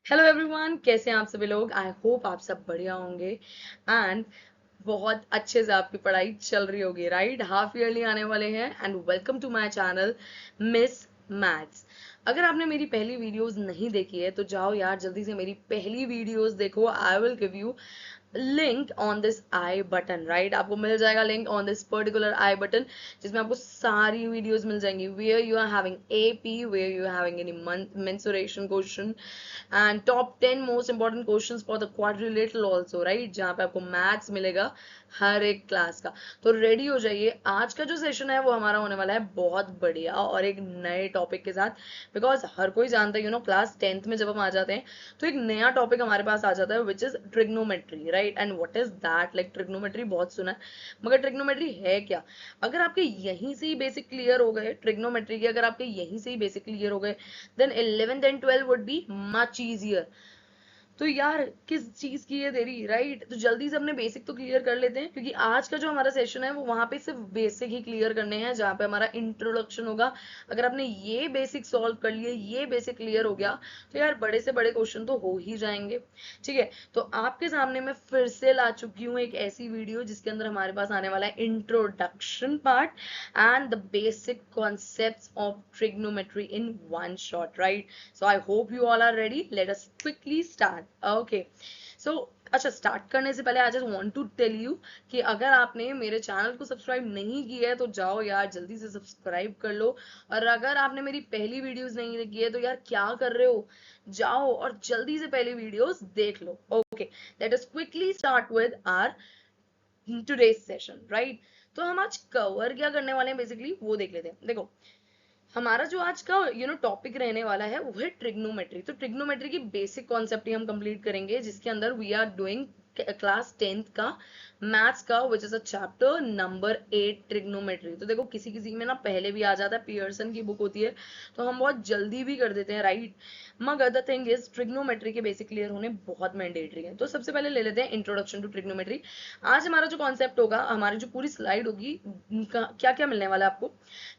Hello everyone, कैसे हैं आप सभी लोग। आई होप आप सब बढ़िया होंगे एंड बहुत अच्छे से आपकी पढ़ाई चल रही होगी। राइट, हाफ ईयरली आने वाले हैं and welcome to my channel Miss Maths. अगर आपने मेरी पहली वीडियोस नहीं देखी है तो जाओ यार जल्दी से मेरी पहली वीडियोस देखो। I will give you link on this i button. Right, आपको मिल जाएगा link on this particular i button जिसमें आपको सारी वीडियोस मिल जाएंगी। Where you are having AP, where you are having any mensuration question and top 10 most important questions for the quadrilateral also. Right, जहाँ पे आपको मैथ्स मिलेगा हर एक क्लास का। तो रेडी हो जाइए, आज का जो सेशन है वो हमारा होने वाला है बहुत बढ़िया और एक नए टॉपिक के साथ। बिकॉज हर कोई जानता है क्लास 10th में जब हम आ जाते हैं तो एक नया टॉपिक हमारे पास आ जाता है which is trigonometry. Right, and what is that, like trigonometry बहुत सुना है मगर ट्रिग्नोमेट्री है क्या। अगर आपके यहीं से ही बेसिक क्लियर हो गए ट्रिग्नोमेट्री के, अगर आपके यहीं से ही बेसिक क्लियर हो गए then 11th and 12 would be much easier. तो यार किस चीज की है देरी। राइट, तो जल्दी से अपने बेसिक तो क्लियर कर लेते हैं क्योंकि आज का जो हमारा सेशन है वो वहां पे सिर्फ बेसिक ही क्लियर करने हैं जहाँ पे हमारा इंट्रोडक्शन होगा। अगर आपने ये बेसिक सॉल्व कर लिए, ये बेसिक क्लियर हो गया तो यार बड़े से बड़े क्वेश्चन तो हो ही जाएंगे। ठीक है, तो आपके सामने मैं फिर से ला चुकी हूँ एक ऐसी वीडियो जिसके अंदर हमारे पास आने वाला है introduction part and the basic concepts of trigonometry in one shot. Right, so I hope you all are ready. Let us quickly start. Okay, so अच्छा, स्टार्ट करने से पहले I just want to tell you कि अगर आपने मेरे channel को subscribe नहीं किया है तो जाओ यार जल्दी से सब्सक्राइब कर लो। और अगर आपने मेरी पहली वीडियोस नहीं देखी है तो यार क्या कर रहे हो, जाओ और जल्दी से पहली वीडियोस देख लो। Okay, let us quickly start with our today's session. Right, तो हम आज कवर क्या करने वाले हैं बेसिकली वो देख लेते हैं। देखो, हमारा जो आज का टॉपिक रहने वाला है वो है ट्रिग्नोमेट्री। तो ट्रिग्नोमेट्री की बेसिक कॉन्सेप्ट ही हम कंप्लीट करेंगे जिसके अंदर we are doing class 10th का मैथ्स का which is a chapter number 8 trigonometry. तो देखो किसी किसी में ना पहले भी आ जाता है, पियर्सन की बुक होती है तो हम बहुत जल्दी भी कर देते हैं। राइट, मगर द थिंग इज ट्रिग्नोमेट्री के बेसिक क्लियर होने बहुत मैंडेटरी है। तो सबसे पहले ले लेते हैं इंट्रोडक्शन टू ट्रिग्नोमेट्री। आज हमारा जो कॉन्सेप्ट होगा, हमारी जो पूरी स्लाइड होगी, क्या क्या मिलने वाला है आपको।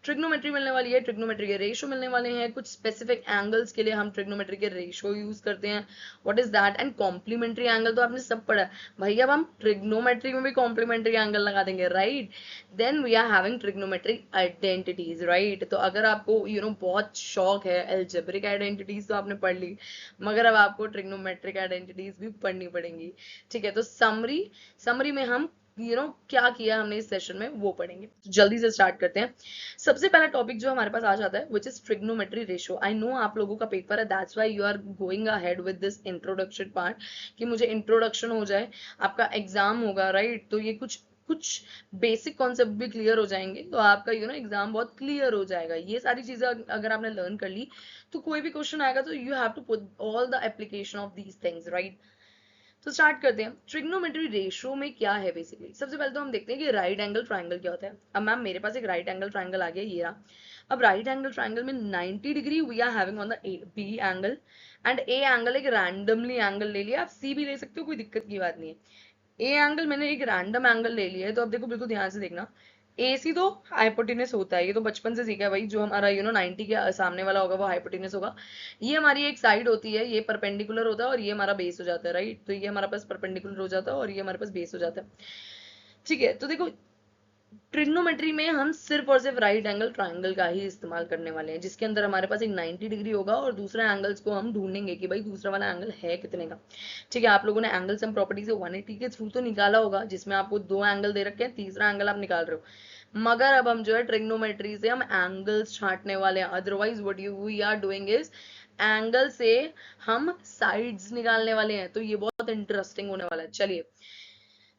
ट्रिग्नोमेट्री मिलने वाली है, ट्रिग्नोमेट्री के रेशो मिलने वाले हैं, कुछ स्पेसिफिक एंगल्स के लिए हम ट्रिग्नोमेट्री के रेशो यूज करते हैं, what is that, and complementary angle तो आपने सब पढ़ा है भाई। अब हम ट्रिग्नोमेट्री में भी कॉम्प्लीमेंट्री एंगल लगा देंगे। Right, then we are having trigonometric identities. Right, तो अगर आपको बहुत शौक है एल्जेब्रिक आइडेंटिटीज तो आपने पढ़ ली, मगर अब आपको ट्रिग्नोमेट्रिक आइडेंटिटीज भी पढ़नी पड़ेंगी। ठीक है, तो समरी समरी में हम क्या किया हमने इस सेशन में वो पढ़ेंगे। तो जल्दी से स्टार्ट करते हैं। सबसे पहला टॉपिक जो हमारे पास आ जाता है which is trigonometry ratio. I know आप लोगों का पेपर है, that's why you are going ahead with this introduction part कि मुझे इंट्रोडक्शन हो जाए, आपका एग्जाम होगा। राइट, तो ये कुछ कुछ बेसिक कॉन्सेप्ट भी क्लियर हो जाएंगे तो आपका एग्जाम बहुत क्लियर हो जाएगा। ये सारी चीजें अगर आपने लर्न कर ली तो कोई भी क्वेश्चन आएगा तो you have to put all the application of these things. Right, तो स्टार्ट करते हैं। ट्रिग्नोमेट्री रेशियो में क्या है बेसिकली, सबसे पहले तो हम देखते हैं कि राइट एंगल ट्राइंगल क्या होता है। अब मैम मेरे पास एक राइट एंगल ट्राइंगल आ गया, ये रहा। अब राइट एंगल ट्राइंगल में 90 degree we are having on the B angle and A angle एक रैंडमली एंगल ले लिया। आप सी भी ले सकते हो, कोई दिक्कत की बात नहीं है। ए एंगल मैंने एक रैंडम एंगल ले लिया है। तो अब देखो बिल्कुल ध्यान से देखना, एसी तो हाइपोटेनस होता है, ये तो बचपन से सीखा है भाई। जो हमारा 90 के सामने वाला होगा वो हाइपोटेनस होगा। ये हमारी एक साइड होती है, ये परपेंडिकुलर होता है और ये हमारा बेस हो जाता है। राइट, तो ये हमारे पास परपेंडिकुलर हो जाता है और ये हमारे पास बेस हो जाता है। ठीक है, तो देखो ट्रिग्नोमेट्री में हम सिर्फ और सिर्फ राइट एंगल ट्राइंगल का ही इस्तेमाल करने वाले हैं जिसके अंदर हमारे पास एक 90 डिग्री होगा और दूसरे एंगल्स को हम ढूंढेंगे कि भाई दूसरा वाला एंगल है कितने का। ठीक है, आप लोगों ने एंगल सम प्रॉपर्टी से 180 के थ्रू तो निकाला होगा जिसमें आपको दो एंगल दे रखे हैं, तीसरा एंगल आप निकाल रहे हो। मगर अब हम जो है ट्रिग्नोमेट्री से हम एंगल्स छांटने वाले हैं। Otherwise what we are doing is angle से हम साइड्स निकालने वाले हैं। तो ये बहुत इंटरेस्टिंग होने वाला है। चलिए,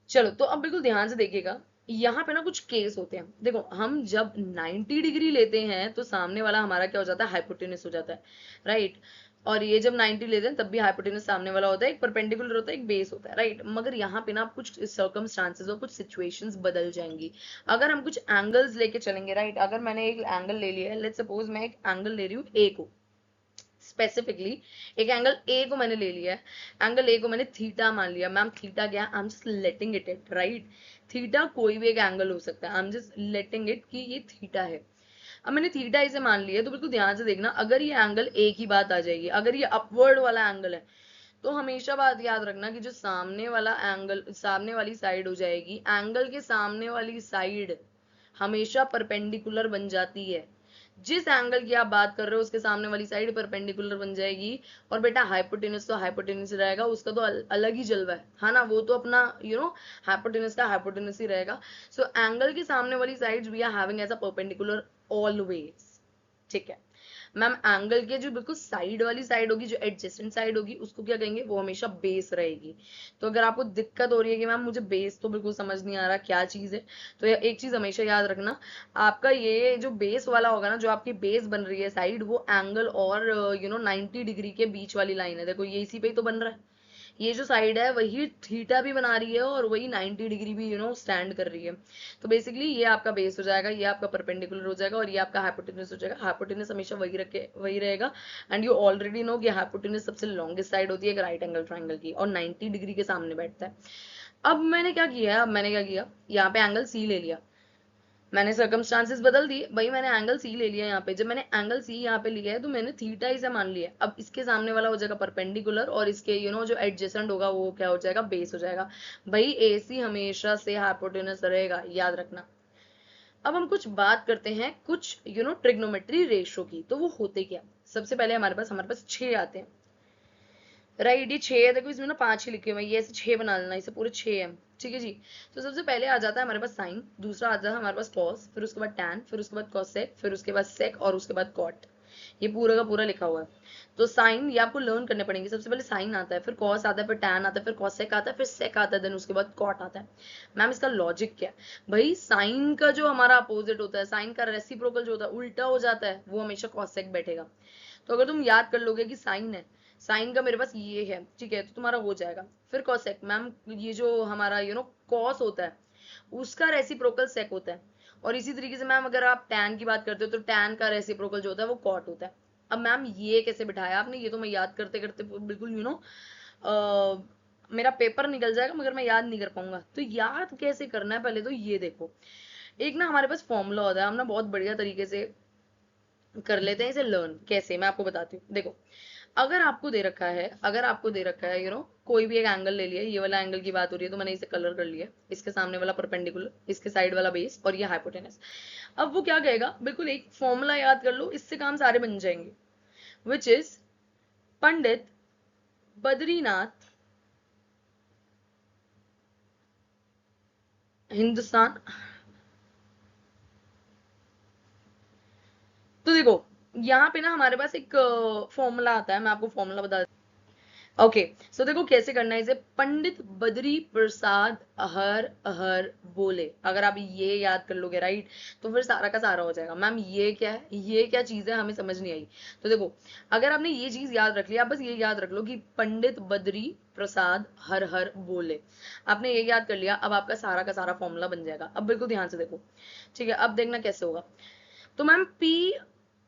चलो तो अब बिल्कुल ध्यान से देखिएगा, यहाँ पे ना कुछ केस होते हैं। देखो हम जब 90 डिग्री लेते हैं तो सामने वाला हमारा क्या हो जाता है, हाइपोटेनस हो जाता है। राइट, और ये जब 90 लेते हैं तब भी हाइपोटेनस सामने वाला होता है, एक परपेंडिकुलर होता है, एक बेस होता है। राइट, मगर यहाँ पे ना कुछ सर्कमस्टांसेस और कुछ सिचुएशंस बदल जाएंगी अगर हम कुछ एंगल्स लेके चलेंगे। राइट, अगर मैंने एक एंगल ले लिया है, लेट्स सपोज मैं एक एंगल ले रही हूँ ए को, स्पेसिफिकली एक एंगल ए को मैंने ले लिया है। एंगल ए को मैंने थीटा मान लिया। मैम थीटा क्या, I am just letting it. Right, theta कोई भी एक एंगल हो सकता है, I am just letting it कि ये थीटा है। अब मैंने थीटा इसे मान लिया, तो बिल्कुल ध्यान से देखना, अगर ये एंगल एक ही बात आ जाएगी, अगर ये अपवर्ड वाला एंगल है तो हमेशा बात याद रखना कि जो सामने वाला एंगल, सामने वाली साइड हो जाएगी, एंगल के सामने वाली साइड हमेशा परपेंडिकुलर बन जाती है। जिस एंगल की आप बात कर रहे हो उसके सामने वाली साइड परपेंडिकुलर बन जाएगी। और बेटा हाइपोटेनस तो हाइपोटेनस रहेगा, उसका तो अलग ही जलवा है ना, वो तो अपना हाइपोटेनस का हाइपोटेनस ही रहेगा। सो एंगल के सामने वाली sides we are having as a perpendicular always. ठीक है मैम, एंगल के जो बिल्कुल साइड वाली साइड होगी, जो एडजेसेंट साइड होगी, उसको क्या कहेंगे, वो हमेशा बेस रहेगी। तो अगर आपको दिक्कत हो रही है कि मैम मुझे बेस तो बिल्कुल समझ नहीं आ रहा क्या चीज है, तो एक चीज हमेशा याद रखना, आपका ये जो बेस वाला होगा ना, जो आपकी बेस बन रही है साइड, वो एंगल और 90 डिग्री के बीच वाली लाइन है। देखो ये इसी पे ही तो बन रहा है, ये जो साइड है वही थीटा भी बना रही है और वही 90 डिग्री भी स्टैंड कर रही है। तो बेसिकली ये आपका बेस हो जाएगा, ये आपका परपेंडिकुलर हो जाएगा और ये आपका हाइपोटेनस हो जाएगा। हाइपोटेनस हमेशा वही रहेगा। एंड यू ऑलरेडी नो कि हाइपोटेनस सबसे लॉन्गेस्ट साइड होती है एक राइट एंगल ट्राइंगल की, और 90 डिग्री के सामने बैठता है। अब मैंने क्या किया, यहाँ पे एंगल सी ले लिया, मैंने सर्कमस्टांसेस बदल दिए भाई, मैंने एंगल सी ले लिया यहाँ पे। जब मैंने एंगल सी यहाँ पे लिया है तो मैंने थीटा इसे मान लिया। अब इसके सामने वाला हो जाएगा परपेंडिकुलर और इसके जो एडजेसेंट होगा वो क्या हो जाएगा, बेस हो जाएगा। भाई एसी हमेशा से हाइपोटेनस रहेगा, याद रखना। अब हम कुछ बात करते हैं कुछ ट्रिग्नोमेट्री रेशो की। तो वो होते क्या, सबसे पहले हमारे पास 6 आते हैं, राइट। ये 6 है, देखो इसमें ना 5 ही लिखे हुए हैं, ये ऐसे 6 बना लेना, इसे पूरे 6 है। ठीक है जी। तो सबसे पहले आ जाता है हमारे पास साइन, दूसरा आ जाता है हमारे पास कॉस, फिर उसके बाद टैन, फिर उसके बाद कॉसेक, फिर उसके बाद सेक और उसके बाद कॉट। ये पूरा का पूरा लिखा हुआ है। तो साइन ये आपको लर्न करने पड़ेंगे। सबसे पहले साइन आता है, फिर कॉस आता है, फिर टैन आता है, फिर कॉसेक आता है, फिर सेक आता है, देन उसके बाद कॉट आता है। मैम इसका लॉजिक क्या है भाई, साइन का जो हमारा अपोजिट होता है, साइन का रेसिप्रोकल जो होता है, उल्टा हो जाता है, वो हमेशा कॉसेक बैठेगा। तो अगर तुम याद कर लोगे कि साइन है, साइन का मेरे पास ये है, ठीक है, तो तुम्हारा हो जाएगा। फिर कॉसेक, मैम ये जो हमारा कॉस होता है उसका रेसिप्रोकल सेक होता है। और इसी तरीके से मैम अगर आप टैन की बात करते हो तो टैन का रेसिप्रोकल जो होता है वो कॉट होता है। अब मैम ये कैसे बिठाया आपने, ये तो मैं याद करते करते बिल्कुल मेरा पेपर निकल जाएगा मगर मैं याद नहीं कर पाऊंगा। तो याद कैसे करना है, पहले तो ये देखो, एक ना हमारे पास फॉर्मूला होता है, हम ना बहुत बढ़िया तरीके से कर लेते हैं इसे लर्न। कैसे, मैं आपको बताती हूँ। देखो अगर आपको दे रखा है कोई भी एक एंगल ले लिया, ये वाला एंगल की बात हो रही है तो मैंने इसे कलर कर लिया, इसके सामने वाला परपेंडिकुलर, इसके साइड वाला बेस और ये हाइपोटेनस। अब वो क्या कहेगा, बिल्कुल एक फॉर्मूला याद कर लो, इससे काम सारे बन जाएंगे, विच इज पंडित बद्रीनाथ हिंदुस्तान। तो देखो यहाँ पे ना हमारे पास एक फॉर्मूला आता है, मैं आपको फॉर्मूला बता। ओके सो देखो कैसे करना है इसे, पंडित बद्री प्रसाद अहर अहर बोले। अगर आप ये याद कर लोगे राइट, तो फिर सारा का सारा हो जाएगा। मैम ये क्या है, ये क्या चीज है, हमें समझ नहीं आई। तो देखो अगर आपने ये चीज याद रख लिया, आप बस ये याद रख लो कि पंडित बद्री प्रसाद हर हर बोले, आपने ये याद कर लिया। अब आपका सारा का सारा फॉर्मूला बन जाएगा। अब बिल्कुल ध्यान से देखो, ठीक है, अब देखना कैसे होगा। तो मैम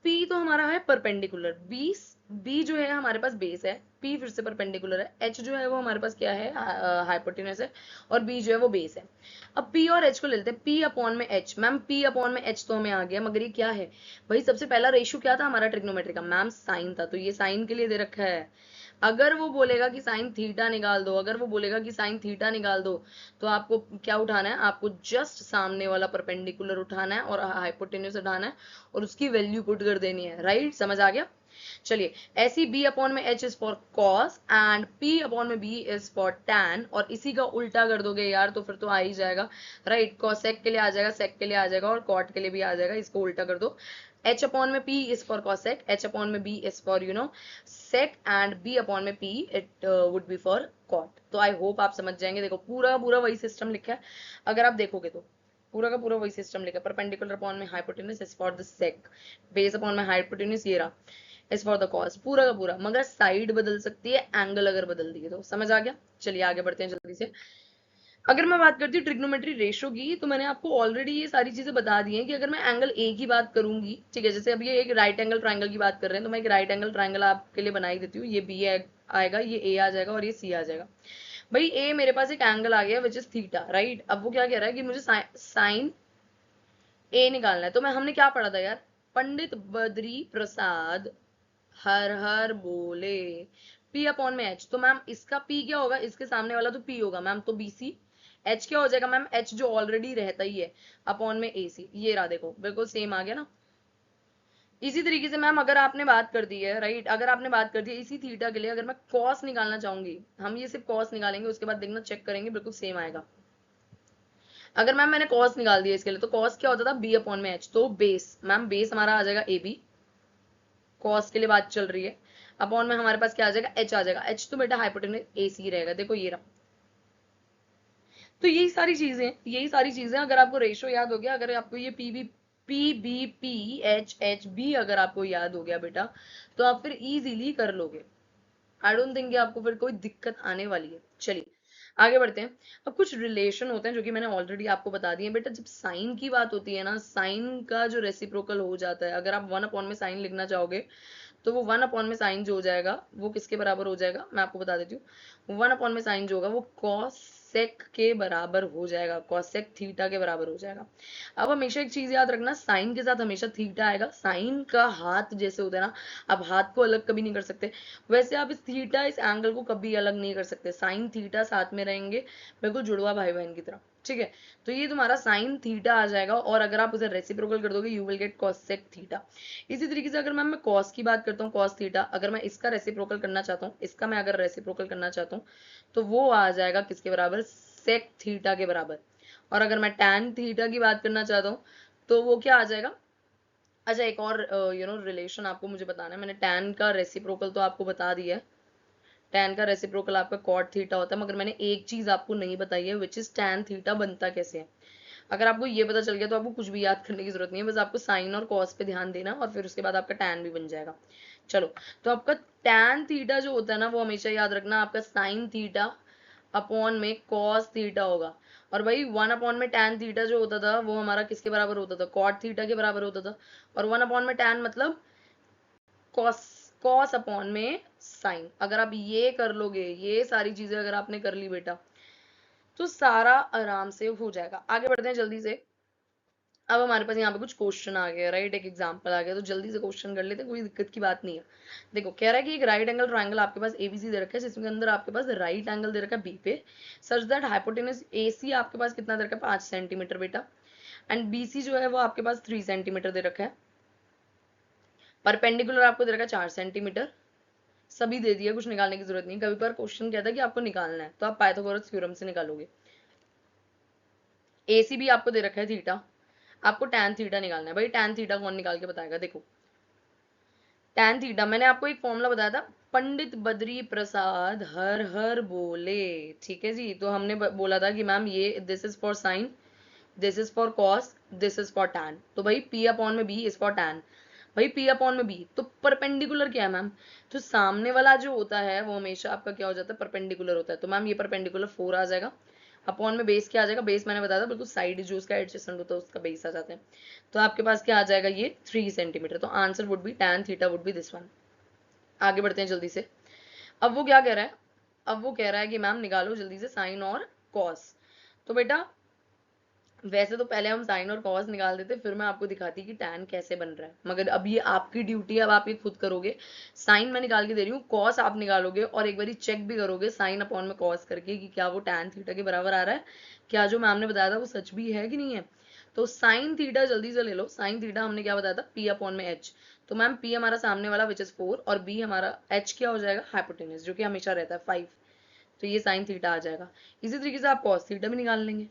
पी तो हमारा है परपेंडिकुलर, बी जो है हमारे पास बेस है, पी फिर से परपेंडिकुलर है, एच जो है वो हमारे पास क्या है, हाइपोटेनस है, और बी जो है वो बेस है। अब पी और एच को ले लेते हैं, पी अपॉन में एच। मैम पी अपॉन में एच तो हमें आ गया, मगर ये क्या है भाई, सबसे पहला रेशियो क्या था हमारा ट्रिग्नोमेट्री का, मैम साइन था, तो ये साइन के लिए दे रखा है। अगर वो बोलेगा कि साइन थीटा निकाल दो, अगर वो बोलेगा कि साइन थीटा निकाल दो, तो आपको क्या उठाना है, आपको जस्ट सामने वाला परपेंडिकुलर उठाना है और हाइपोटेन्यूस उठाना है और उसकी वैल्यू पुट कर देनी है, राइट, समझ आ गया। चलिए ऐसी b अपॉन में h is for cos and p upon में b इज फॉर tan, और इसी का उल्टा कर दोगे यार तो फिर तो आ ही जाएगा, राइट। cosec के लिए आ जाएगा, sec के लिए आ जाएगा और cot के लिए भी आ जाएगा, इसको उल्टा कर दो। h अपॉन में p is for cosec, h upon में b is for sec and b upon में p it would B for cot। तो आई होप आप समझ जाएंगे। देखो पूरा पूरा वही सिस्टम लिखा है, अगर आप देखोगे तो पूरा का पूरा वही सिस्टम लिखा है। परपेंडिकुलर अपॉन में hypotenuse is for the sake, base upon में हाइपोटेनस ये रहा इज फॉर द कॉस, पूरा का पूरा, मगर साइड बदल सकती है एंगल अगर बदल दिए तो, समझ आ गया। चलिए आगे बढ़ते हैं जल्दी से। अगर मैं बात करती हूँ ट्रिग्नोमेट्री रेशो की, तो मैंने आपको ऑलरेडी ये सारी चीजें बता दी हैं कि अगर मैं एंगल ए की बात करूंगी, ठीक है, जैसे अब ये एक राइट एंगल ट्राइंगल की बात कर रहे हैं, तो मैं एक राइट एंगल ट्राइंगल आपके लिए बना ही देती हूँ। ये बी आएगा, ये ए आ जाएगा और ये सी आ जाएगा। भाई ए मेरे पास एक एंगल आ गया विच इज थीटा, राइट। अब वो क्या कह रहा है कि मुझे साइन ए निकालना है। तो मैं हमने क्या पढ़ा था यार, पंडित बद्री प्रसाद हर हर बोले P अपॉन में H। तो मैम इसका P क्या होगा, इसके सामने वाला तो P होगा मैम, तो BC। H क्या हो जाएगा मैम, H जो ऑलरेडी रहता ही है अपॉन में AC। ये रहा, देखो बिल्कुल सेम आ गया ना। इसी तरीके से मैम अगर आपने बात कर दी है, राइट, अगर आपने बात कर दी है इसी थीटा के लिए, अगर मैं कॉस निकालना चाहूंगी, हम ये सिर्फ कॉस निकालेंगे, उसके बाद देखना चेक करेंगे, बिल्कुल सेम आएगा। अगर मैम मैंने कॉस निकाल दिया इसके लिए, तो कॉस क्या होता था, B अपॉन में H। तो बेस मैम, बेस हमारा आ जाएगा AB, कॉस के लिए बात चल रही है। अपॉन में हमारे पास क्या आ जाएगा, H आ जाएगा। H तो बेटा हाइपोटेन्यूज AC रहेगा, देखो ये रहा। तो यही सारी चीजें अगर आपको रेशो याद हो गया, अगर आपको ये PBPHHB अगर आपको याद हो गया बेटा, तो आप फिर इजीली कर लोगे। आई डोंट थिंक आपको फिर कोई दिक्कत आने वाली है। चलिए आगे बढ़ते हैं। अब कुछ रिलेशन होते हैं जो कि मैंने ऑलरेडी आपको बता दिए बेटा। जब साइन की बात होती है ना, साइन का जो रेसिप्रोकल हो जाता है, अगर आप 1 अपॉन में साइन लिखना चाहोगे, तो वो 1 अपॉन में साइन जो हो जाएगा वो किसके बराबर हो जाएगा, मैं आपको बता देती हूँ। 1 अपॉन में साइन जो होगा वो कॉसेक के बराबर हो जाएगा, कॉसेक थीटा के बराबर हो जाएगा। अब हमेशा एक चीज याद रखना, साइन के साथ हमेशा थीटा आएगा। साइन का हाथ जैसे होता है ना, आप हाथ को अलग कभी नहीं कर सकते, वैसे आप इस थीटा, इस एंगल को कभी अलग नहीं कर सकते। साइन थीटा साथ में रहेंगे, बिल्कुल जुड़वा भाई बहन की तरह, ठीक है। तो ये तुम्हारा साइन थीटा आ जाएगा, और अगर आप उसे रेसिप्रोकल कर दोगे, you will gate cosec theta. इसी तरीके से अगर मैं कॉस की बात करता हूँ, कॉस थीटा, अगर मैं इसका रेसिप्रोकल करना चाहता हूँ, इसका मैं अगर रेसिप्रोकल करना चाहता हूँ, तो वो आ जाएगा किसके बराबर, सेक थीटा के बराबर। और अगर मैं टैन थीटा की बात करना चाहता हूँ, तो वो क्या आ जाएगा। अच्छा, एक और रिलेशन आपको मुझे बताना है। मैंने टैन का रेसिप्रोकल तो आपको बता दिया है, टैन का रेसिप्रोकल आपका कॉट थीटा होता है, मगर मैंने एक चीज आपको नहीं बताई है, विच इज टैन थीटा बनता कैसे है। अगर आपको ये पता चल गया तो आपको कुछ भी याद करने की जरूरत नहीं है, बस आपको साइन और कॉस पे ध्यान देना, और फिर उसके बाद आपका टैन भी बन जाएगा। चलो, तो आपका टैन थीटा जो होता है ना, वो हमेशा याद रखना आपका साइन थीटा अपॉन में कॉस थीटा होगा। और भाई 1 अपॉन में टैन थीटा जो होता था वो हमारा किसके बराबर होता था, कॉट थीटा के बराबर होता था। और 1 अपॉन में टैन मतलब कॉस, कॉस अपॉन में साइन। अगर आप ये कर लोगे, ये सारी चीजें अगर आपने कर ली बेटा, तो सारा आराम से हो जाएगा। आगे बढ़ते हैं जल्दी से। अब हमारे पास यहाँ पे कुछ क्वेश्चन आ गया, राइट, एक एग्जांपल आ गया, तो जल्दी से क्वेश्चन कर लेते हैं, कोई दिक्कत की बात नहीं है। देखो कह रहा है कि एक राइट एंगल ट्राइंगल आपके पास एबीसी दे रखा है, जिसके अंदर आपके पास राइट एंगल दे रखा है बी पे, सच दैट हाइपोटेनस एसी आपके पास कितना दे रखा है, 5 सेंटीमीटर बेटा, एंड बीसी जो है वो आपके पास 3 सेंटीमीटर दे रखा है। परपेंडिकुलर आपको दे रखा है 4 सेंटीमीटर। सभी दे दिया, कुछ निकालने की जरूरत नहीं। कभी पर क्वेश्चन कहता है कि आपको निकालना है, तो आप पाइथागोरस थ्योरम से निकालोगे। एसी भी आपको दे रखा है थीटा, आपको टैन थीटा निकालना है। भाई टैन थीटा कौन निकाल के बताएगा, देखो टैन थीटा मैंने आपको एक फॉर्मूला बताया था, पंडित बद्री प्रसाद हर हर बोले, ठीक है जी। तो हमने बोला था कि मैम ये this is for sine, this is for cos, this is for tan. तो भाई पी अपॉन में बी इज फॉर टैन। भाई पी अपॉन में बी, तो परपेंडिकुलर क्या है मैम, तो सामने वाला जो होता है वो हमेशा आपका क्या हो जाता है, परपेंडिकुलर होता है। तो मैम ये परपेंडिकुलर 4 आ जाएगा। अपॉन में बेस क्या आ जाएगा, बेस मैंने बताया था बिल्कुल साइड जो उसका एडजेसेंट होता है उसका बेस आ जाता है। तो आपके पास क्या आ जाएगा, ये 3 सेंटीमीटर। तो answer would B tan theta would be this one. आगे बढ़ते हैं जल्दी से। अब वो क्या कह रहा है, अब वो कह रहा है कि मैम निकालो जल्दी से साइन और कॉस। तो बेटा वैसे तो पहले हम साइन और कॉस निकाल देते, फिर मैं आपको दिखाती कि टैन कैसे बन रहा है, मगर अब ये आपकी ड्यूटी है, अब आप ये खुद करोगे। साइन मैं निकाल के दे रही हूँ, कॉस आप निकालोगे, और एक बार चेक भी करोगे साइन अपॉन में कॉस करके कि क्या वो टैन थीटा के बराबर आ रहा है, क्या जो मैम ने बताया था वो सच भी है कि नहीं है। तो साइन थीटा जल्दी से ले लो। साइन थीटा हमने क्या बताया था, पी अपॉन में एच। तो मैम पी हमारा सामने वाला विच इज 4, और बी हमारा एच क्या हो जाएगा, हाइपोटेन्यूज जो कि हमेशा रहता है 5। तो ये साइन थीटा आ जाएगा। इसी तरीके से आप कॉस थीटा भी निकाल लेंगे।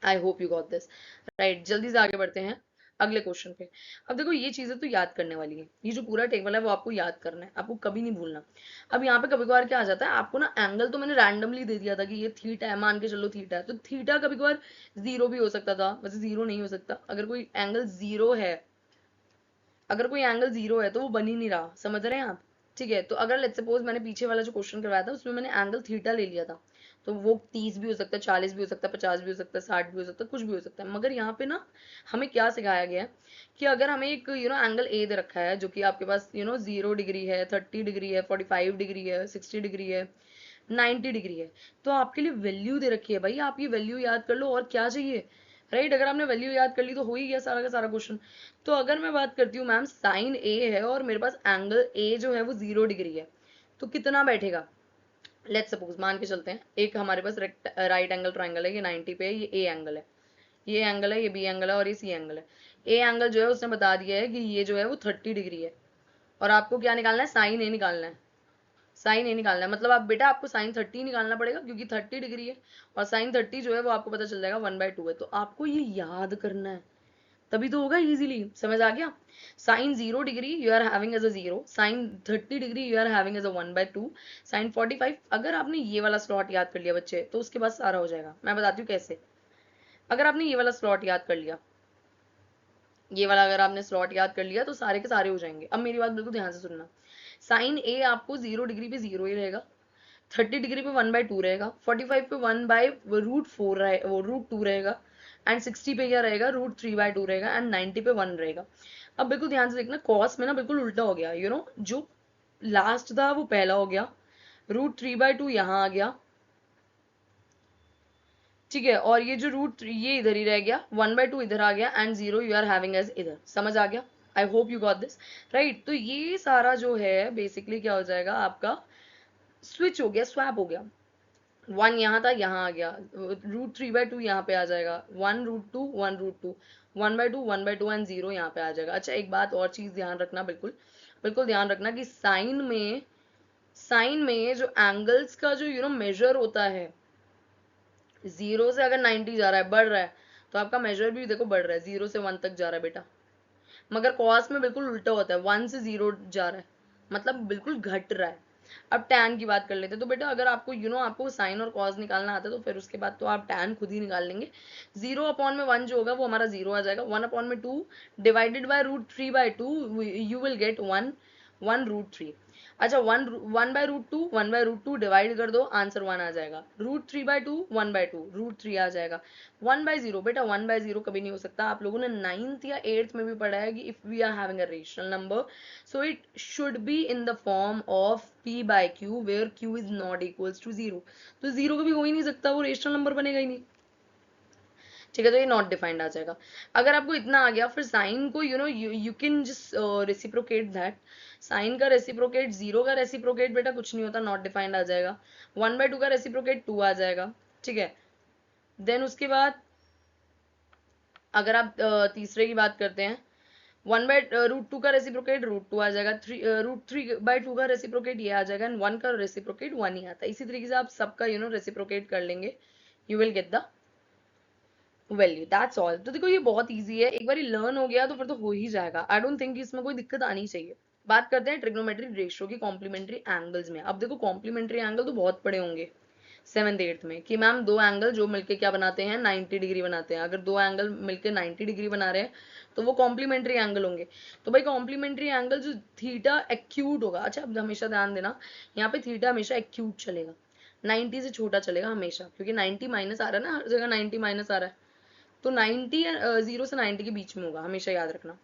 आई hope you got this, right. जल्दी से आगे बढ़ते हैं अगले क्वेश्चन पे। अब देखो ये चीजें तो याद करने वाली है, ये जो पूरा टेबल है वो आपको याद करना है, आपको कभी नहीं भूलना। अब यहाँ पे कभी कभार क्या आ जाता है, आपको ना एंगल तो मैंने रैंडमली दे दिया था कि ये थीटा है, मान के चलो थीटा है, तो थीटा कभी कभार जीरो भी हो सकता था, वैसे जीरो नहीं हो सकता। अगर कोई एंगल जीरो है, अगर कोई एंगल जीरो है तो वो बन ही नहीं रहा, समझ रहे हैं आप, ठीक है। तो अगर लेट्स सपोज मैंने पीछे वाला जो क्वेश्चन करवाया था उसमें मैंने एंगल थीटा ले लिया था, तो वो 30 भी हो सकता है, 40 भी हो सकता है, 50 भी हो सकता है, 60 भी हो सकता है, कुछ भी हो सकता है। मगर यहाँ पे ना हमें क्या सिखाया गया है कि अगर हमें एक एंगल ए दे रखा है जो कि आपके पास 0 डिग्री है, 30 डिग्री है, 45 डिग्री है, 60 डिग्री है, 90 डिग्री है, तो आपके लिए वैल्यू दे रखी है। भाई आप ये वैल्यू याद कर लो, और क्या चाहिए, राइट। अगर आपने वैल्यू याद कर ली तो हो ही गया सारा का सारा क्वेश्चन। तो अगर मैं बात करती हूँ मैम साइन ए है और मेरे पास एंगल ए जो है वो 0 डिग्री है, तो कितना बैठेगा? लेट्स सपोज मान के चलते हैं एक हमारे पास राइट एंगल ट्राइंगल है, ये 90 पे है, ये ए एंगल है, ये एंगल है, ये बी एंगल है और ये सी एंगल है। ए एंगल जो है उसने बता दिया है कि ये जो है वो 30 डिग्री है और आपको क्या निकालना है? साइन ए निकालना है। साइन ए निकालना है मतलब आप बेटा आपको साइन 30 निकालना पड़ेगा क्योंकि 30 डिग्री है और साइन 30 जो है वो आपको पता चल जाएगा 1/2 है। तो आपको ये याद करना है तभी तो होगा इजीली। समझ आ गया? Sine 0 degree you are having as a 0, sine 30 degree you are having as a 1/2, sine 45। अगर आपने ये वाला स्लॉट याद कर लिया बच्चे तो उसके बाद सारा हो जाएगा। मैं बताती हूँ कैसे। अगर आपने ये वाला स्लॉट याद कर लिया, ये वाला अगर आपने स्लॉट याद कर लिया तो सारे के सारे हो जाएंगे। अब मेरी बात बिल्कुल ध्यान से सुनना। साइन ए आपको 0 डिग्री पे 0 ही रहेगा, 30 डिग्री पे 1/2 रहेगा, 45 पे 1/√4 वो √2 रहेगा एंड 60 पे क्या रहेगा? √3/2 रहेगा एंड 90 पे 1 रहेगा। अब बिल्कुल ध्यान से देखना, कॉस में ना बिल्कुल उल्टा हो गया, यू नो जो लास्ट था वो पहला हो गया, √3/2 यहाँ आ गया, ठीक है, और ये जो ये इधर ही रह गया, 1/2 इधर आ गया and 0 you are having as इधर। समझ आ गया? I hope you got this right. तो ये सारा जो है बेसिकली क्या हो जाएगा आपका? स्विच हो गया, स्वैप हो गया। 1 यहाँ था, यहाँ आ गया, √3/2 यहाँ पे आ जाएगा, 1√2 1√2, 1/2 1/2 एंड 0 यहाँ पे आ जाएगा। अच्छा एक बात और चीज ध्यान रखना, बिल्कुल बिल्कुल ध्यान रखना कि साइन में जो एंगल्स का जो मेजर होता है, 0 से अगर 90 जा रहा है, बढ़ रहा है, तो आपका मेजर भी देखो बढ़ रहा है, 0 से 1 तक जा रहा है बेटा। मगर कॉस में बिल्कुल उल्टा होता है, 1 से 0 जा रहा है, मतलब बिल्कुल घट रहा है। अब टैन की बात कर लेते हैं। तो बेटा अगर आपको आपको साइन और कॉस निकालना आता है तो फिर उसके बाद तो आप टैन खुद ही निकाल लेंगे। 0/1 जो होगा वो हमारा 0 आ जाएगा, 1/2 divided by √3/2 you will gate 1 1√3। अच्छा 1/√2 1/√2 डिवाइड कर दो, आंसर 1 आ जाएगा, √3/2 1/2 √3 आ जाएगा, 1/0 बेटा 1/0 कभी नहीं हो सकता। आप लोगों ने 9th या 8th में भी पढ़ा है कि if we are having a rational number so it should be in the form of p/q where q is not equals to 0। तो 0 कभी हो ही नहीं सकता, वो रेशनल नंबर बनेगा ही नहीं। ठीक है, तो ये नॉट डिफाइंड आ जाएगा। अगर आपको इतना आ गया, फिर साइन को you can just reciprocate that. Sine का रेसिप्रोकेट 0 का रेसिप्रोकेट बेटा कुछ नहीं होता, नॉट डिफाइंड आ जाएगा। 1/2 का रेसिप्रोकेट 2 आ जाएगा। ठीक है, देन उसके बाद अगर आप तीसरे की बात करते हैं, 1/√2 का रेसिप्रोकेट √2 आ जाएगा, √3/2 का रेसिप्रोकेट ये आ जाएगा एंड 1 का रेसिप्रोकेट 1 ही आता है। इसी तरीके से आप सबका रेसिप्रोकेट कर लेंगे, you will get the value, that's all. तो देखो ये बहुत इजी है, एक बार लर्न हो गया तो फिर तो हो ही जाएगा। आई डोंट थिंक इसमें कोई दिक्कत आनी चाहिए। बात करते हैं ट्रिग्नोमेट्री रेशियो की कॉम्प्लीमेंट्री एंगल्स में। अब देखो कॉम्प्लीमेंट्री एंगल तो बहुत पड़े होंगे 7th 8th में कि मैम दो एंगल जो मिलके क्या बनाते हैं? 90 डिग्री बनाते हैं। अगर दो एंगल मिलके 90 डिग्री बना रहे हैं तो वो कॉम्प्लीमेंट्री एंगल होंगे। तो भाई कॉम्प्लीमेंट्री एंगल जो थीटा एक्यूट होगा, अच्छा अब हमेशा ध्यान देना, यहाँ पे थीटा हमेशा एक्यूट चलेगा, 90 से छोटा चलेगा हमेशा, क्योंकि 90 माइनस आ रहा है ना, हर जगह 90 माइनस आ रहा है। तो 90 0 से 90 के बीच में होगा, हमेशा याद रखना।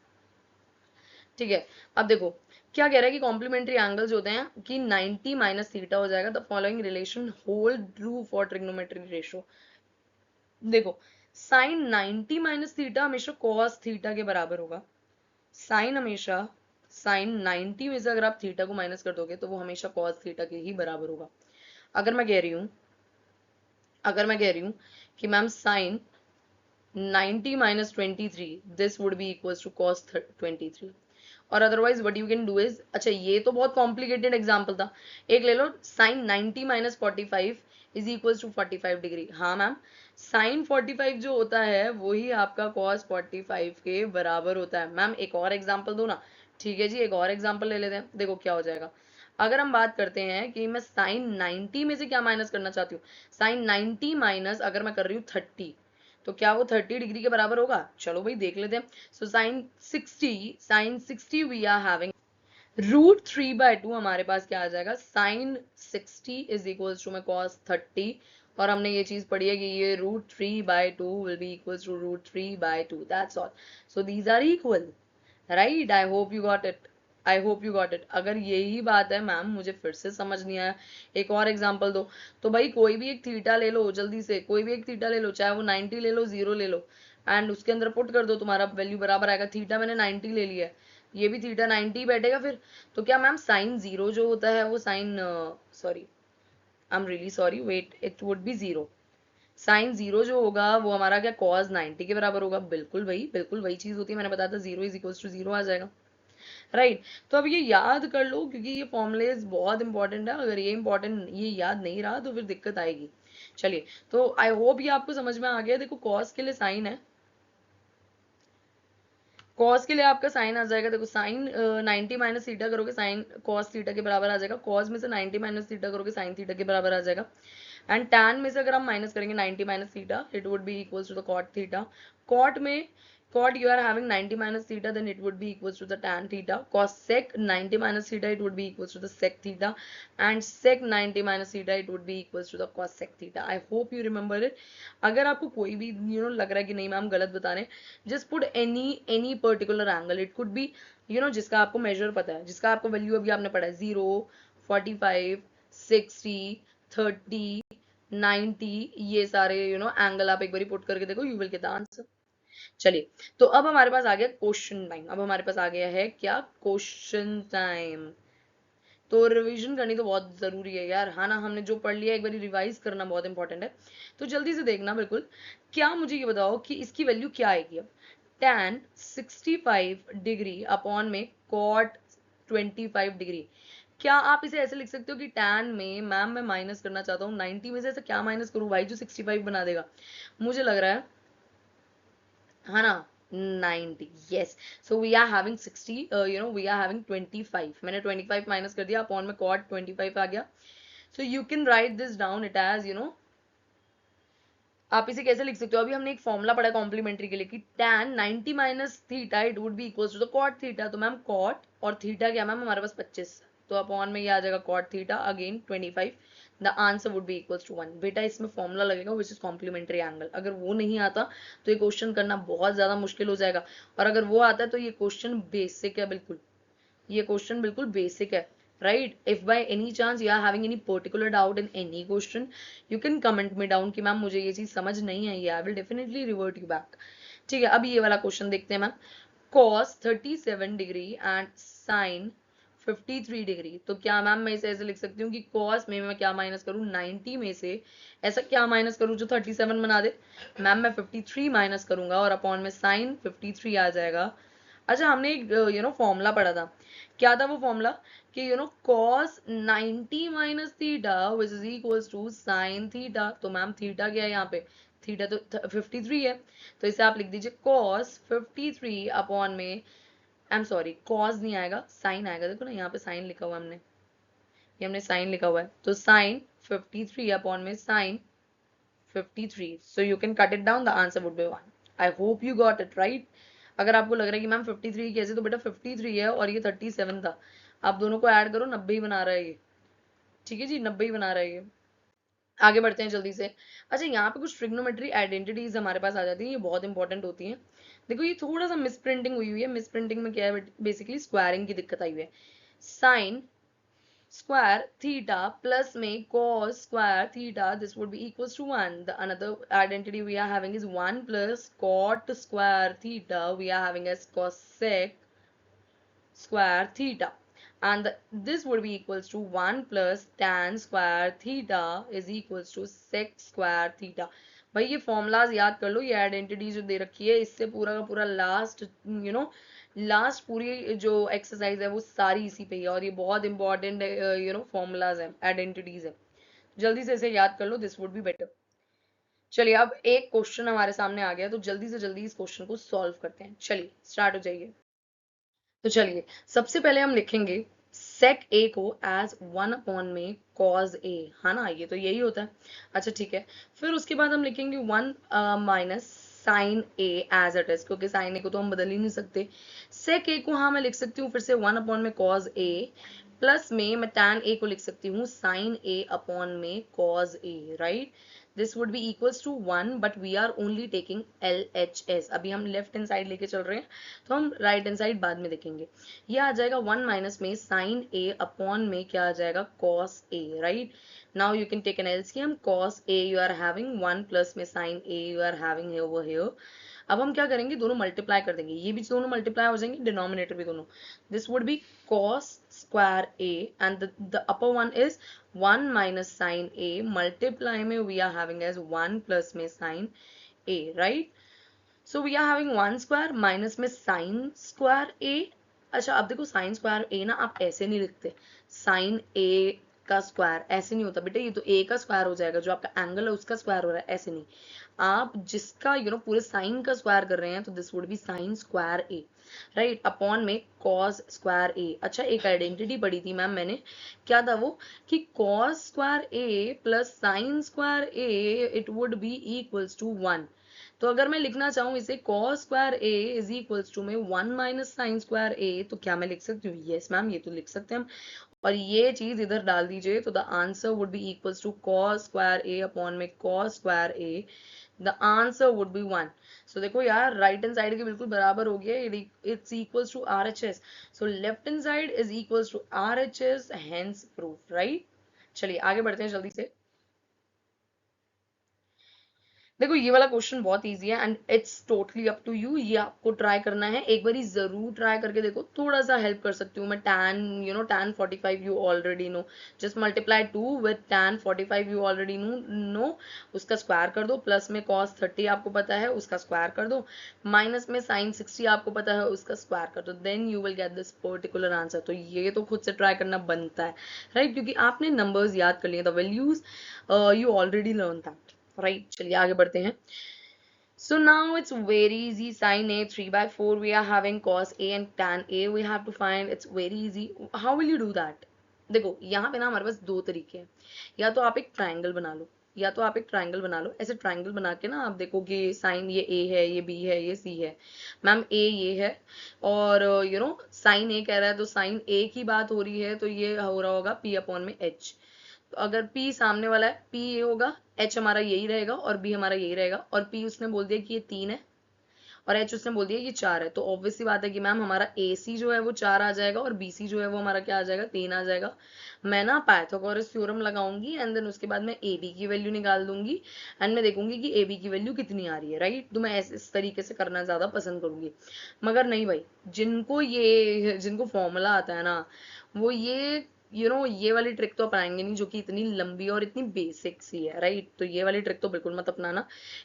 ठीक है, अब देखो क्या कह रहा है कि कॉम्प्लीमेंट्री एंगल्स होते हैं कि 90 माइनस थीटा हो जाएगा। The following relation hold true for trigonometry ratio. देखो साइन 90 माइनस थीटा हमेशा कॉस थीटा के बराबर होगा। साइन हमेशा साइन 90 में से अगर आप थीटा को माइनस कर दोगे तो वो हमेशा कॉस थीटा के ही बराबर होगा। अगर मैं कह रही हूँ कि ma'am sign 90 minus 23 this would be equals to cos 23, और otherwise what you can do is, अच्छा ये तो बहुत कॉम्प्लिकेटेड एग्जांपल था, एक ले लो sine 90 minus 45 is equals to 45 degree. हाँ मैम, साइन 45 जो होता है वही आपका cos 45 के बराबर होता है। मैम एक और एग्जांपल दो ना। ठीक है जी, एक और एग्जांपल ले लेते हैं, देखो क्या हो जाएगा। अगर हम बात करते हैं कि मैं साइन 90 में से क्या माइनस करना चाहती हूँ, साइन 90 माइनस अगर मैं कर रही हूँ 30, तो क्या वो 30 डिग्री के बराबर होगा? चलो भाई देख लेते हैं। So sine 60 we are having √3/2, हमारे पास क्या आ जाएगा? साइन 60 इज इक्वल्स टू में cos 30, और हमने ये चीज पढ़ी है कि ये √3/2 will be equals to √3/2, that's all. So these are equal, right? I hope you got it, I hope you got it. अगर यही बात है मैम मुझे फिर से समझ नहीं आया, एक और एग्जांपल दो। तो भाई कोई भी एक थीटा ले लो, जल्दी से कोई भी एक थीटा ले लो, चाहे वो 90 ले लो, 0 ले लो, एंड उसके अंदर पुट कर दो, तुम्हारा वैल्यू बराबर आएगा थीटा मैंने 90 ले लिया है, ये भी थीटा 90 बैठेगा फिर। तो क्या मैम साइन जीरो जो होता है वो sine sorry I am really sorry wait it would be zero. Sine zero जो होगा वो हमारा क्या कॉस 90 के बराबर होगा। बिल्कुल वही चीज होती है, मैंने बताया था zero is equal to zero आ जाएगा, राइट। तो अब ये याद कर लो क्योंकि ये फॉर्मुलेज बहुत इंपॉर्टेंट है, अगर ये इंपॉर्टेंट ये याद नहीं रहा तो फिर दिक्कत आएगी। चलिए तो आई होप ये आपको समझ में आ गया। देखो कॉस के लिए साइन है, कॉस के लिए आपका साइन आ जाएगा, देखो साइन 90 माइनस थीटा करोगे साइन कॉस थीटा के बराबर आ जाएगा, कॉस में से 90 माइनस थीटा करोगे साइन थीटा के बराबर आ जाएगा, एंड टैन में से अगर हम माइनस करेंगे 90 minus theta it would be equals to the cot theta. Cot में cot you are having 90 minus theta, then it would be equals to the tan theta. Cos sec 90 minus theta it would be equals to the sec theta, and sec 90 minus theta it would be equals to the cos sec theta. I hope you remember it. अगर आपको कोई भी लग रहा है कि नहीं ma'am गलत बता रहे हैं, just put any particular angle. It could be जिसका आपको मेजर पता है, जिसका आपको वैल्यू अभी आपने पढ़ा है 0, 45, 60, 30, 90, ये सारे एंगल आप एक बार पुट करके देखो, you will get the answer. चलिए तो अब हमारे पास आ गया क्वेश्चन टाइम। अब हमारे पास आ गया है क्या, क्वेश्चन टाइम। तो रिवीजन करनी तो बहुत जरूरी है यार, हाँ ना, हमने जो पढ़ लिया एक बार रिवाइज करना बहुत इंपॉर्टेंट है। तो जल्दी से देखना बिल्कुल। क्या मुझे ये बताओ कि इसकी वैल्यू क्या आएगी अब। tan 65 डिग्री अपॉन में cot 25 डिग्री। क्या आप इसे ऐसे लिख सकते हो कि tan में मैम मैं माइनस करना चाहता हूँ 90 में से, ऐसा क्या माइनस करूँ भाई जो 65 बना देगा। मुझे लग रहा है ना 90, yes, so we are having 60, we are having 25, मैंने 25 माइनस कर दिया अपॉन में cot 25 आ गया। so you can write this down it as आप इसे कैसे लिख सकते हो, अभी हमने एक फॉर्मूला पढ़ा कॉम्प्लीमेंट्री के लिए कि tan 90 minus theta it would be equals to the cot theta. तो मैम cot और थीटा क्या मैम हमारे पास 25, तो अपॉन में ये आ जाएगा cot theta again 25, the answer would be equals to 1। बेटा इसमें फॉर्मूला लगेगा विच इज कॉम्प्लीमेंट्री एंगल, अगर वो नहीं आता तो ये क्वेश्चन करना बहुत ज्यादा मुश्किल हो जाएगा, और अगर वो आता है तो ये क्वेश्चन बेसिक है, बिल्कुल ये क्वेश्चन बिल्कुल बेसिक है, right? If by any chance you are having any particular doubt in any question, you can comment me down कि मैम मुझे ये चीज समझ नहीं आई है, I will definitely revert you back। ठीक है, अब ये वाला क्वेश्चन देखते हैं ma'am. cos 37 degree and sin 53 degree. तो क्या मैम मैं इसे ऐसे लिख सकती हूँ कि cos में मैं क्या माइनस करूँ 90 में से ऐसा क्या माइनस करूँ जो 37 बना दे। मैम मैं 53 माइनस करूंगा और अपॉन में sin 53 आ जाएगा। अच्छा हमने एक फॉर्मूला पढ़ा था, क्या था वो फॉर्मूला कि cos 90 minus theta which is equals to sine theta. तो मैम थीटा क्या है यहाँ पे, थीटा तो 53 है, तो इसे आप लिख दीजिए cos 53 अपॉन में, आई एम सॉरी cos नहीं आएगा साइन आएगा, देखो ना यहाँ पे साइन लिखा हुआ हमने, ये हमने साइन लिखा हुआ है, तो साइन 53 अपॉन में sign 53, so you can cut it down, the answer would be 1। I hope you got it right। अगर आपको लग रहा है कि मैम 53 कैसे, तो बेटा 53 है और ये 37 था, आप दोनों को ऐड करो 90 ही बना रहा है ये, ठीक है जी 90 ही बना रहा है ये। आगे बढ़ते हैं जल्दी से। अच्छा यहाँ पे कुछ ट्रिग्नोमेट्री आइडेंटिटीज हमारे पास आ जाती हैं, ये बहुत इंपॉर्टेंट होती हैं। देखो ये थोड़ा सा मिस प्रिंटिंग हुई है, मिस प्रिंटिंग में क्या है बेसिकली स्क्वायरिंग की दिक्कत आई हुई है। साइन square theta plus में cos square theta, this would be equals to 1। The another identity we are having is 1 plus cot square theta we are having as cosec square theta, and this would be equals to 1 plus tan square theta is equals to sec square theta। भाई ये formulas याद कर लो, ये identity जो दे रखी है इससे पूरा का पूरा लास्ट लास्ट पूरी जो एक्सरसाइज है वो सारी इसी पे है, और ये बहुत इंपॉर्टेंट फॉर्मूलाज है आइडेंटिटीज है, जल्दी से इसे याद कर लो, दिस वुड बी बेटर। चलिए अब एक क्वेश्चन हमारे सामने आ गया, तो जल्दी से जल्दी इस क्वेश्चन को सॉल्व करते हैं, चलिए स्टार्ट हो जाइए। तो चलिए सबसे पहले हम लिखेंगे sec a को एज 1 अपॉन में cos a, है ना, ये तो यही होता है। अच्छा ठीक है, फिर उसके बाद हम लिखेंगे 1 minus sine a as it is, क्योंकि साइन a को तो हम बदल ही नहीं सकते। sec a को हाँ मैं लिख सकती हूँ फिर से 1 अपॉन में cos a, प्लस में मैं tan a को लिख सकती हूँ sin a अपॉन में cos a, right. This would be equals to 1, but we are only taking LHS, अभी हम लेफ्ट हैंड साइड लेके चल रहे हैं, तो हम राइट हैंड साइड बाद में देखेंगे। ये आ जाएगा 1 माइनस में साइन a अपॉन में क्या आ जाएगा cos a, right. Now you can take an LCM, cos a you are having 1 plus में sin a you are having over here, अब हम क्या करेंगे, दोनों मल्टीप्लाई कर देंगे, ये भी दोनों मल्टीप्लाई हो जाएंगे, डिनोमिनेटर भी दोनों. This would B cos square a and the upper one is 1 minus sin a. Multiply में we are having as 1 plus में sin a, right? So we are having 1 square minus में sin square a. अच्छा अब देखो sin square a ना आप ऐसे नहीं लिखते, sin a का स्क्वायर ऐसे नहीं होता बेटा, ये तो a का स्क्वायर हो जाएगा, जो आपका एंगल है उसका स्क्वायर हो रहा है, ऐसे नहीं. आप जिसका पूरे साइन का स्क्वायर कर रहे हैं, तो this would B sign square A, right, upon में कॉस स्क्वायर ए. अच्छा एक आइडेंटिटी पढ़ी थी मैम मैंने, क्या था वो, कि cos square A plus sine square a it would be equals to 1. तो अगर मैं लिखना चाहूँ इसे cos square a is equals to में 1 माइनस साइन स्क्वायर a, तो क्या मैं लिख सकती हूँ, यस मैम ये तो लिख सकते हैं हम, और ये चीज इधर डाल दीजिए, तो the answer would be equals to cos square a upon में cos square a. The answer would be 1. So देखो यार राइट हैंड साइड के बिल्कुल बराबर हो गया, it's equals to RHS. So left hand side is equals to RHS, hence proof, right. चलिए आगे बढ़ते हैं जल्दी से. देखो ये वाला क्वेश्चन बहुत इजी है and it's totally up to you, ये आपको ट्राई करना है, एक बारी जरूर ट्राई करके देखो, थोड़ा सा हेल्प कर सकती हूँ मैं. tan 45 you already know, just multiply 2 with tan 45 you already know, उसका स्क्वायर कर दो, प्लस में cos 30 आपको पता है उसका स्क्वायर कर दो, माइनस में sin 60 आपको पता है उसका स्क्वायर कर दो, then you will get this particular answer. तो ये तो खुद से ट्राई करना बनता है, राइट, क्योंकि आपने नंबर्स याद कर लिए, the values you already learn that, right. चलिए आगे बढ़ते हैं. So now it's very easy. Sin a 3/4 we are having, cos a and tan a we have to find. It's very easy. How will you do that? देखो यहाँ पे ना हमारे पास दो तरीके हैं, या तो आप एक ट्राइंगल बना लो, ऐसे ट्राइंगल बना के ना आप देखोगे साइन ये a है, ये b है, ये c है, मैम a ये है, और साइन a कह रहा है तो साइन a की बात हो रही है, तो ये हो रहा होगा p अपॉन में h. तो अगर P सामने वाला है, P ये होगा, H हमारा यही रहेगा और B हमारा यही रहेगा, और P उसने बोल दिया कि ये 3 है और H उसने बोल दिया ये 4 है, तो ऑब्वियसली बात है कि मैम हमारा AC जो है वो 4 आ जाएगा और BC जो है वो हमारा क्या आ जाएगा, 3 आ जाएगा. मैं ना पाइथागोरस थ्योरम लगाऊंगी एंड देन उसके बाद मैं AB की वैल्यू निकाल दूंगी एंड मैं देखूंगी कि AB की वैल्यू कितनी आ रही है, राइट. तो मैं इस तरीके से करना ज्यादा पसंद करूंगी. मगर नहीं भाई, जिनको फॉर्मूला आता है ना, वो ये वाली ट्रिक तो अपनाएंगे नहीं, जो कि इतनी लंबी और इतनी बेसिक सी है, राइट. तो ये वाली ट्रिक तो बिल्कुल मत अपनाना.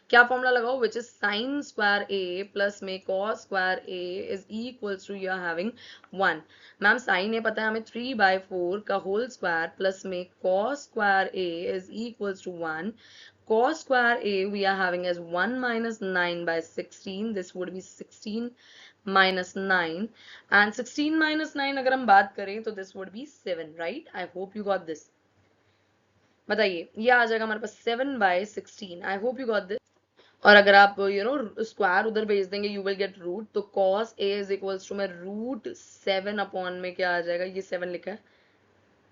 क्या फॉर्मूला लगाओ, which is sine square A plus में cos square A is equals to you are having 1. Ma'am sine A पता है हमें 3/4 का होल स्क्वायर प्लस में cos square A is equals to 1. cos square a we are having as 1 minus 9/16. This would be 16 minus 9, and 16 minus 9 अगर हम बात करें तो this would be 7, right? I hope you got this. बताइए, ये आ जाएगा हमारे पास 7/16. I hope you got this. और अगर आप स्क्वायर उधर भेज देंगे, यू विल गेट रूट, तो cos a is equals to में √7 अपॉन में क्या आ जाएगा, ये 7 लिखा है,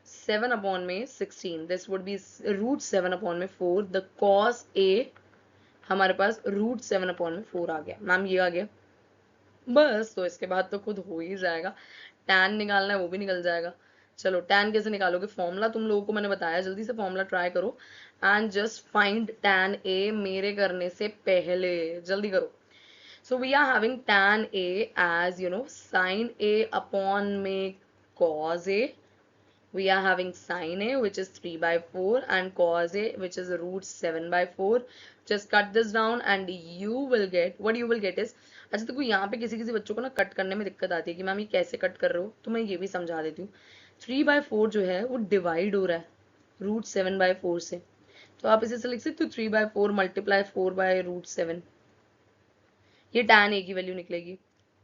7 अपॉन में 16, दिस वुड बी √7 अपॉन में 4. द cos a हमारे पास √7 अपॉन में 4 आ गया. मैम ये आ गया बस, तो इसके बाद तो खुद हो ही जाएगा. tan निकालना है वो भी निकल जाएगा. चलो tan कैसे निकालोगे, फॉर्मूला तुम लोगों को मैंने बताया, जल्दी से फॉर्मूला ट्राई करो and just find tan a मेरे करने से पहले, जल्दी करो. So we are having tan a as sin a upon में cos a. We are having sin a which is 3/4 and cos a which is √7/4. Just cut this down and you will get, what you will get is, अच्छा देखो यहाँ पे किसी किसी बच्चों को ना कट करने में दिक्कत आती है कि मैम ये कैसे कट कर रहे हो, तो मैं ये भी समझा देती हूँ. 3/4 जो है वो डिवाइड हो रहा है √7/4 से, तो आप इसे से लिख सकते हो 3/4 मल्टीप्लाई 4/√7. ये tan a की वैल्यू निकलेगी.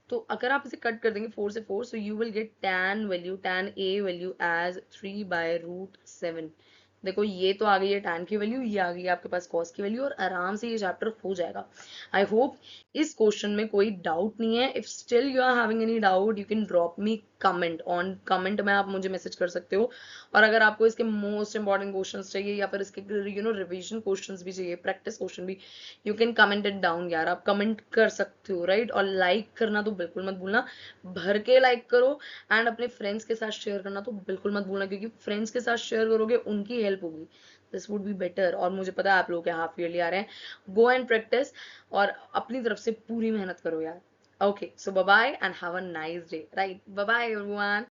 तो अगर आप इसे कट कर देंगे 4 से 4, so you will get tan a value as 3/√7. देखो ये तो आ गई है tan की वैल्यू, ये आ गई है आपके पास cos की वैल्यू, और आराम से ये चैप्टर हो जाएगा. आई होप इस क्वेश्चन में कोई डाउट नहीं है. If still you are having any doubt, you can drop me comment में आप मुझे मैसेज कर सकते हो। और अगर आपको इसके मोस्ट इंपॉर्टेंट क्वेश्चंस चाहिए या फिर इसके रिवीजन क्वेश्चंस भी चाहिए, प्रैक्टिस क्वेश्चन भी, you can comment it down यार, आप कमेंट कर सकते हो राइट। और लाइक करना तो बिल्कुल मत भूलना, भर के लाइक करो। एंड अपने फ्रेंड्स के साथ शेयर करना तो बिल्कुल मत भूलना, क्योंकि फ्रेंड्स के साथ शेयर करोगे उनकी हेल्प होगी, दिस वुड बी बेटर। और मुझे पता है आप लोग के हाफ ईयरली आ रहे हैं, गो एंड प्रैक्टिस और अपनी तरफ से पूरी मेहनत करो यार। Okay, so bye bye and have a nice day. Right, bye bye everyone.